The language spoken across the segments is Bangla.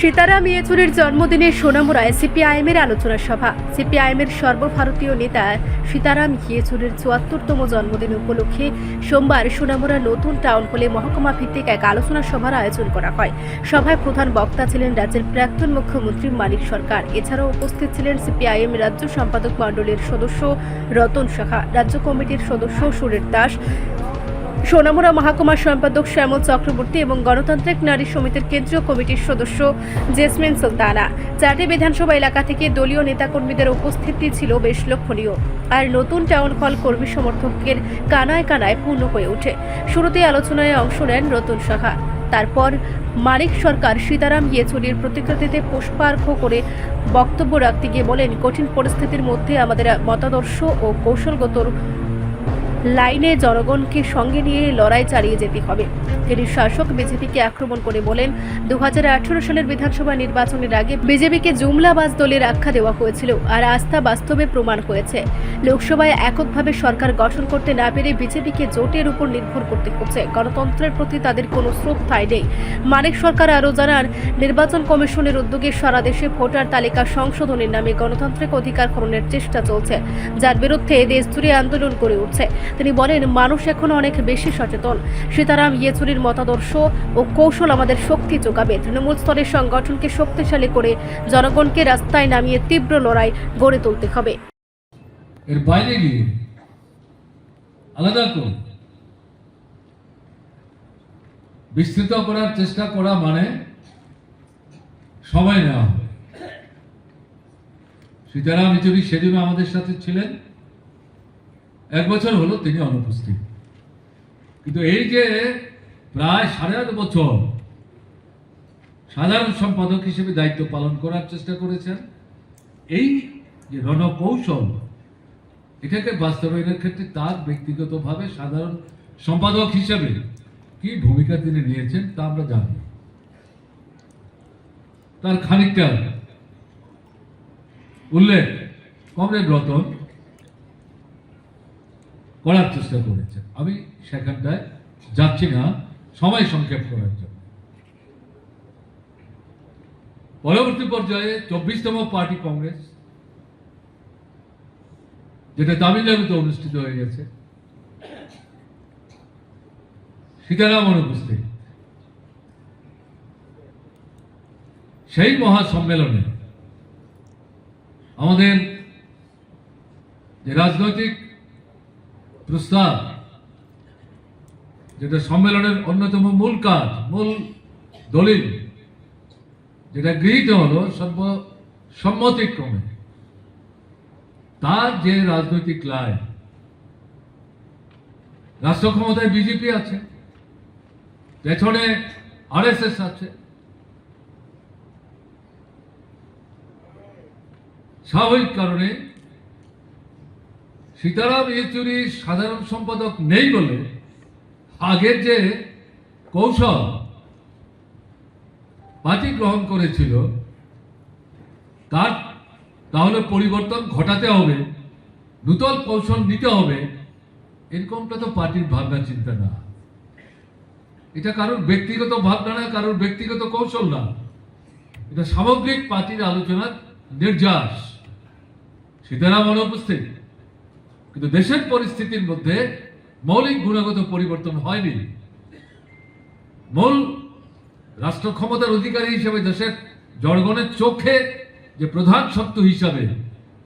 সীতারাম ইয়েচুরির জন্মদিনে সোনামুড়ায় সিপিআইএমের আলোচনা সভা। সিপিআইএমের সর্বভারতীয় নেতা সীতারাম ইয়েচুরির ৭৪তম জন্মদিন উপলক্ষে সোমবার সোনামুড়া নতুন টাউন হলে মহকুমা ভিত্তিক এক আলোচনা সভার আয়োজন করা হয়। সভায় প্রধান বক্তা ছিলেন রাজ্যের প্রাক্তন মুখ্যমন্ত্রী মানিক সরকার। এছাড়াও উপস্থিত ছিলেন সিপিআইএম রাজ্য সম্পাদক মণ্ডলীর সদস্য রতন সাহা, রাজ্য কমিটির সদস্য সুরেশ দাস, সোনামুড়া মহকুমার সম্পাদক শ্যামল চক্রবর্তী এবং গণতান্ত্রিক নারী সমিতির কেন্দ্রীয় কমিটির সদস্য জেসমিন সুলতানা। চারটি বিধানসভা এলাকা থেকে দলীয় নেতাকর্মীদের উপস্থিতি ছিল বেশ লক্ষণীয়। আর নতুন টাউন হল কর্মী সমর্থকের কানায় কানায় পূর্ণ হয়ে ওঠে। শুরুতে আলোচনায় অংশ নেন রতন সাহা। তারপর মানিক সরকার সীতারাম ইয়েচুরির প্রতিকৃতিতে পুষ্পার্ঘ্য করে বক্তব্য রাখতে গিয়ে বলেন, কঠিন পরিস্থিতির মধ্যে আমাদের মতাদর্শ ও কৌশলগত লাইনে জনগণকে সঙ্গে নিয়ে লড়াই চালিয়ে যেতে হবে। তিনি শাসক বিজেপিকে আক্রমণ করে বলেন, 2018 সালের বিধানসভা নির্বাচনের আগে বিজেপিকে জুমলাবাজ দলের আখ্যা দেওয়া হয়েছিল, আর আস্থা বাস্তবে প্রমাণ হয়েছে। লোকসভায় এককভাবে সরকার গঠন করতে না পেরে বিজেপিকে জোটের উপর নির্ভর করতে হচ্ছে। গণতন্ত্রের প্রতি তাদের কোনো শ্রদ্ধাই নেই। মানিক সরকার আরও জানান, নির্বাচন কমিশনের উদ্যোগে সারা দেশে ভোটার তালিকা সংশোধনের নামে গণতান্ত্রিক অধিকার হরণের চেষ্টা চলছে, যার বিরুদ্ধে দেশ জুড়ে আন্দোলন করে উঠছে। তিনি বলেন, মানুষ এখন অনেক বেশি সচেতন। সীতারাম ইয়েচুরির মতাদর্শ ও কৌশল আমাদের শক্তি যোগাবে। তৃণমূল স্তরের সংগঠনকে শক্তিশালী করে জনগণকে রাস্তায় নামিয়ে তীব্র লড়াই গড়ে তুলতে হবে। এর বাইরে গিয়ে আলাদা করে বিস্তৃত করার চেষ্টা করা মানে সময় নেওয়া হবে। সীতারাম ইয়েচুরি সেদিন আমাদের সাথে ছিলেন, 1 বছর হলো তিনি অনুপস্থিত। কিন্তু এই যে প্রায় 8.5 বছর সাধারণ সম্পাদক হিসেবে দায়িত্ব পালন করার চেষ্টা করেছেন, এই যে রণকৌশল, এটাকে বাস্তবায়নের ক্ষেত্রে তার ব্যক্তিগতভাবে সাধারণ সম্পাদক হিসেবে কি ভূমিকা তিনি নিয়েছেন তা আমরা জানি। তার খানিকটা উল্লেখ কমরেড রতন করার চেষ্টা করেছেন। আমি সেখানটায় যাচ্ছি না, সময় সংক্ষেপ করার জন্য। পরবর্তী পর্যায়ে 24তম পার্টি কংগ্রেস, যেটা তামিলনাড়ুতে অনুষ্ঠিত হয়ে গেছে, সীতারাম অনুপস্থিত। সেই মহাসম্মেলনে আমাদের যে রাজনৈতিক প্রস্তাব, যেটা সম্মেলনের অন্যতম মূল কাজ, মূল দলিল, যেটা গৃহীত হলো সর্বসম্মতিক্রমে, তার যে রাজনৈতিক লাইন, রাষ্ট্র ক্ষমতায় বিজেপি আছে, পেছনে আরএসএস আছে, স্বাভাবিক কারণে সীতারাম ইয়েচুরি সাধারণ সম্পাদক নেই বলে আগের যে কৌশল পার্টি গ্রহণ করেছিল তার তাহলে পরিবর্তন ঘটাতে হবে, নূতন কৌশল নিতে হবে। এরকমটা তো পার্টির ভাবনা চিন্তা না, এটা কারোর ব্যক্তিগত ভাবনা না, কারোর ব্যক্তিগত কৌশল না, এটা সামগ্রিক পার্টির আলোচনার নির্যাস। সীতারাম অনুপস্থিত, কিন্তু দেশের পরিস্থিতির মধ্যে মৌলিক গুণগত পরিবর্তন হয়নি। মূল রাষ্ট্র ক্ষমতার অধিকারী হিসেবে দেশের জনগণের চোখে যে প্রধান সত্য হিসাবে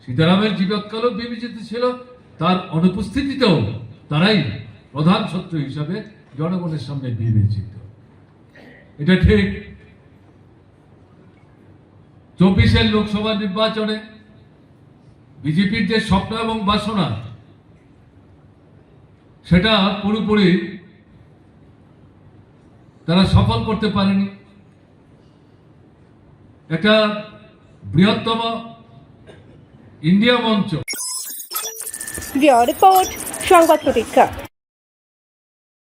সীতারামের জীবৎকালও বিবেচিত ছিল, তার অনুপস্থিতিতেও তারাই প্রধান সত্য হিসাবে জনগণের সামনে বিবেচিত। এটা ঠিক 24-এর লোকসভা নির্বাচনে বিজেপির যে স্বপ্ন এবং বাসনা, সেটা পুরোপুরি তারা সফল করতে পারেনি। একটা বৃহত্তম ইন্ডিয়া মঞ্চ। রিপোর্ট, সংবাদ প্রতীক্ষা।